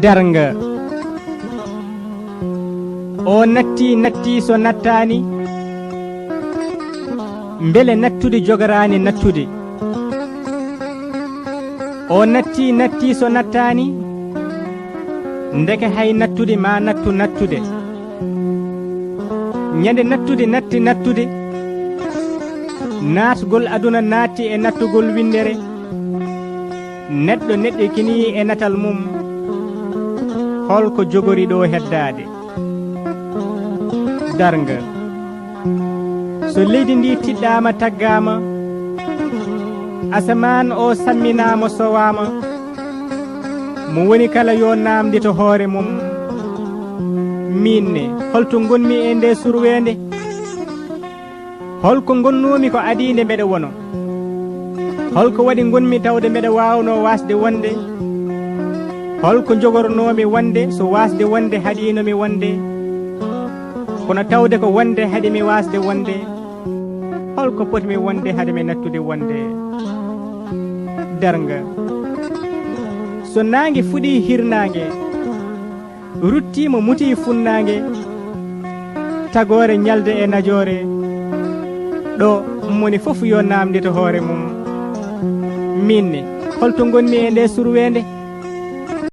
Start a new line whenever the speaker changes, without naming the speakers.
Darnga o natti so nattani mbele nattude jogorani nattude o natti so nattani ndeke hay nattude ma nattude nyande nattude nattude naatgol aduna naati e nattugol windere neɗɗo kini e natal mum holko jogori ɗo heddade Darnga so leydi ndi tiɗɗama taggama asaman o samminama sowama mo woni kala yo namde to hoore mum minne holto gonmi e nde surwende holko gonnomi ko adinde mbeɗa wono holko waɗi gonmi tawde mbeɗa wawno wasde wonde holko jogornomi wonde so wasde wonde haɗinomi wonde kono tawde ko wonde haɗimi wasde wonde holko potimi wonde haɗimi nattude wonde Darnga so nangue fuɗi hirnangue ruttima muti funnangue tagore ñalde e najore ɗo moni fof yo namde to hoore mum minne holto gonmi e nde surwende